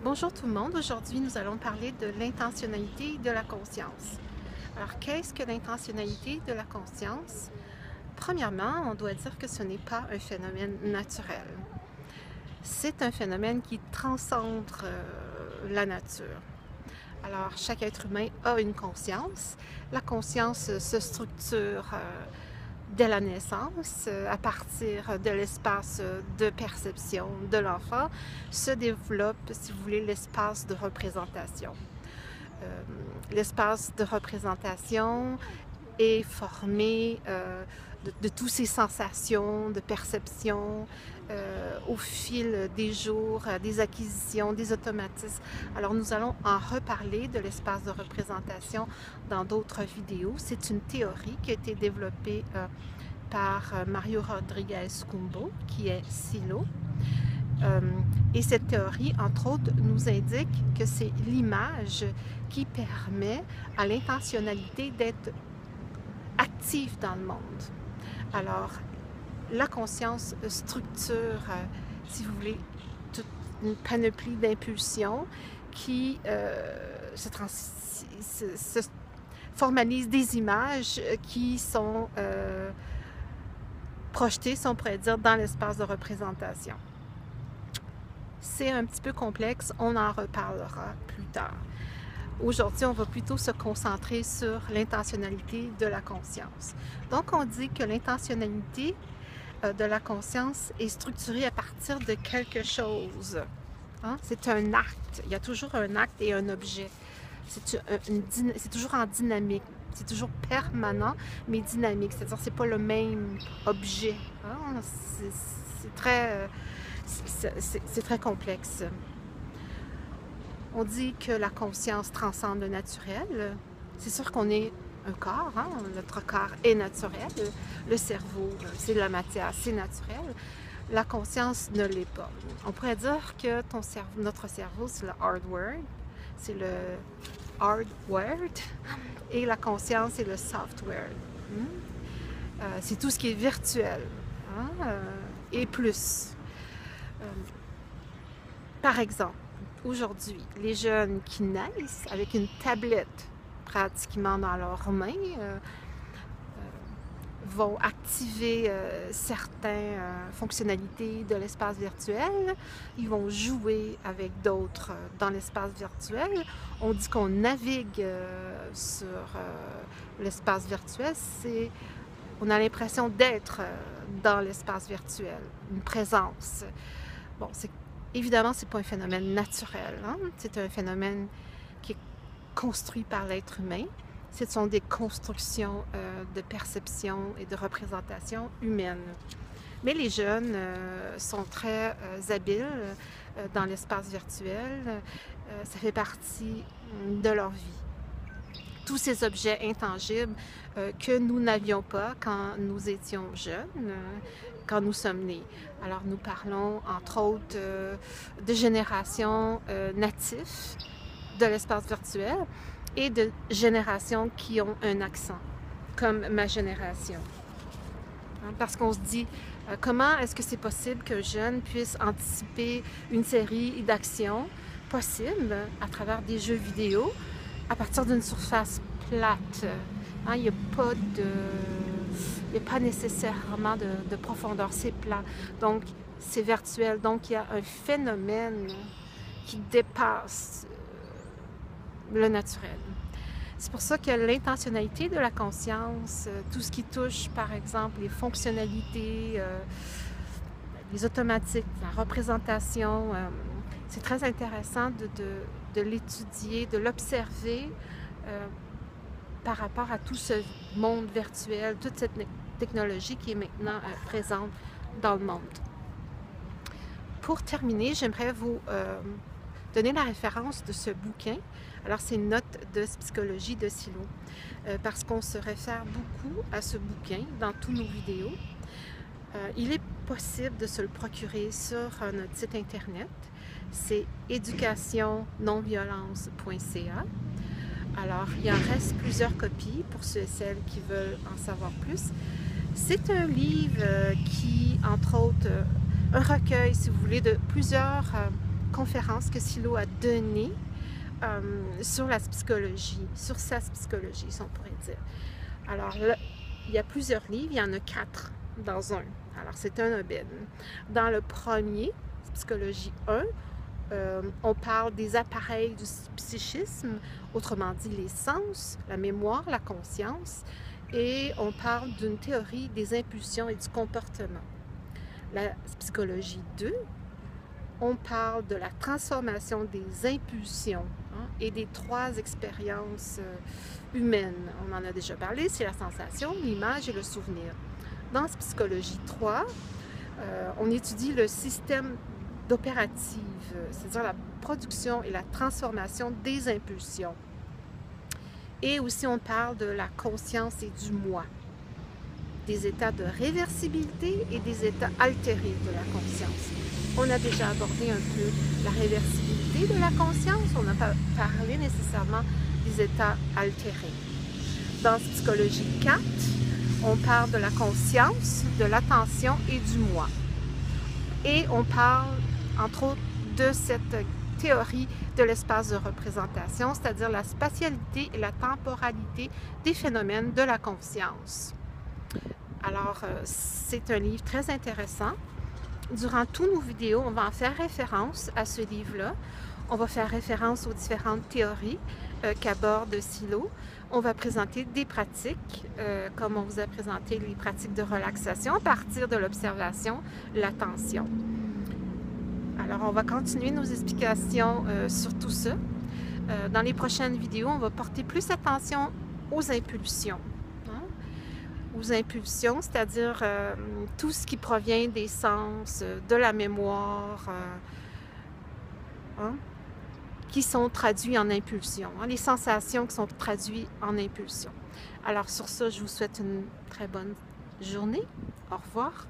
Bonjour tout le monde, aujourd'hui nous allons parler de l'intentionnalité de la conscience. Alors qu'est-ce que l'intentionnalité de la conscience? Premièrement, on doit dire que ce n'est pas un phénomène naturel. C'est un phénomène qui transcende la nature. Alors chaque être humain a une conscience. La conscience se structure dès la naissance, à partir de l'espace de perception de l'enfant, se développe, si vous voulez, l'espace de représentation. L'espace de représentation est formé de toutes ces sensations, de perception au fil des jours, des acquisitions, des automatismes. Alors nous allons en reparler de l'espace de représentation dans d'autres vidéos. C'est une théorie qui a été développée par Mario Rodriguez Cumbo, qui est Silo. Et cette théorie, entre autres, nous indique que c'est l'image qui permet à l'intentionnalité d'être active dans le monde. Alors, la conscience structure, si vous voulez, toute une panoplie d'impulsions qui se formalisent des images qui sont projetées, si on pourrait dire, dans l'espace de représentation. C'est un petit peu complexe, on en reparlera plus tard. Aujourd'hui, on va plutôt se concentrer sur l'intentionnalité de la conscience. Donc, on dit que l'intentionnalité de la conscience est structurée à partir de quelque chose. Hein? C'est un acte. Il y a toujours un acte et un objet. C'est toujours en dynamique. C'est toujours permanent, mais dynamique. C'est-à-dire que ce n'est pas le même objet. Hein? C'est très complexe. On dit que la conscience transcende le naturel. C'est sûr qu'on est un corps, hein? Notre corps est naturel. Le cerveau, c'est de la matière, c'est naturel. La conscience ne l'est pas. On pourrait dire que notre cerveau, c'est le hardware, c'est le hardware, et la conscience, c'est le software. C'est tout ce qui est virtuel, hein? Et plus. Par exemple, aujourd'hui, les jeunes qui naissent avec une tablette pratiquement dans leurs mains vont activer certaines fonctionnalités de l'espace virtuel. Ils vont jouer avec d'autres dans l'espace virtuel. On dit qu'on navigue sur l'espace virtuel. On a l'impression d'être dans l'espace virtuel, une présence. Bon, évidemment, ce n'est pas un phénomène naturel. Hein? C'est un phénomène qui est construit par l'être humain. Ce sont des constructions de perception et de représentation humaine. Mais les jeunes sont très habiles dans l'espace virtuel. Ça fait partie de leur vie. Tous ces objets intangibles que nous n'avions pas quand nous étions jeunes, quand nous sommes nés. Alors nous parlons entre autres de générations natives de l'espace virtuel et de générations qui ont un accent, comme ma génération. Parce qu'on se dit, comment est-ce que c'est possible qu'un jeune puisse anticiper une série d'actions possibles à travers des jeux vidéo à partir d'une surface plate? Hein, il n'y a pas nécessairement de profondeur, c'est plat. Donc, c'est virtuel. Donc, il y a un phénomène qui dépasse le naturel. C'est pour ça que l'intentionnalité de la conscience, tout ce qui touche, par exemple, les fonctionnalités, les automatiques, la représentation, c'est très intéressant de l'étudier, de l'observer par rapport à tout ce monde virtuel, toute cette technologie qui est maintenant présente dans le monde. Pour terminer, j'aimerais vous donner la référence de ce bouquin. Alors, c'est une note de psychologie de Silo, parce qu'on se réfère beaucoup à ce bouquin dans tous nos vidéos. Il est possible de se le procurer sur notre site internet. C'est éducationnonviolence.ca. Alors, il en reste plusieurs copies pour ceux et celles qui veulent en savoir plus. C'est un livre qui, entre autres, un recueil, si vous voulez, de plusieurs conférence que Silo a donnée sur la psychologie, sur sa psychologie, si on pourrait dire. Alors là, il y a plusieurs livres, il y en a 4 dans un. Alors c'est un aubaine. Dans le premier, Psychologie 1, on parle des appareils du psychisme, autrement dit les sens, la mémoire, la conscience, et on parle d'une théorie des impulsions et du comportement. La psychologie 2, on parle de la transformation des impulsions et des 3 expériences humaines. On en a déjà parlé, c'est la sensation, l'image et le souvenir. Dans Psychologie 3, on étudie le système d'opérative, c'est-à-dire la production et la transformation des impulsions. Et aussi, on parle de la conscience et du moi, des états de réversibilité et des états altérés de la conscience. On a déjà abordé un peu la réversibilité de la conscience, on n'a pas parlé nécessairement des états altérés. Dans Psychologie 4, on parle de la conscience, de l'attention et du moi. Et on parle, entre autres, de cette théorie de l'espace de représentation, c'est-à-dire la spatialité et la temporalité des phénomènes de la conscience. Alors, c'est un livre très intéressant. Durant toutes nos vidéos, on va en faire référence à ce livre-là. On va faire référence aux différentes théories qu'aborde Silo. On va présenter des pratiques, comme on vous a présenté les pratiques de relaxation à partir de l'observation, l'attention. Alors, on va continuer nos explications sur tout ça. Dans les prochaines vidéos, on va porter plus attention aux impulsions. Aux impulsions, c'est-à-dire tout ce qui provient des sens, de la mémoire, qui sont traduits en impulsions, les sensations qui sont traduites en impulsions. Alors sur ça, je vous souhaite une très bonne journée. Au revoir.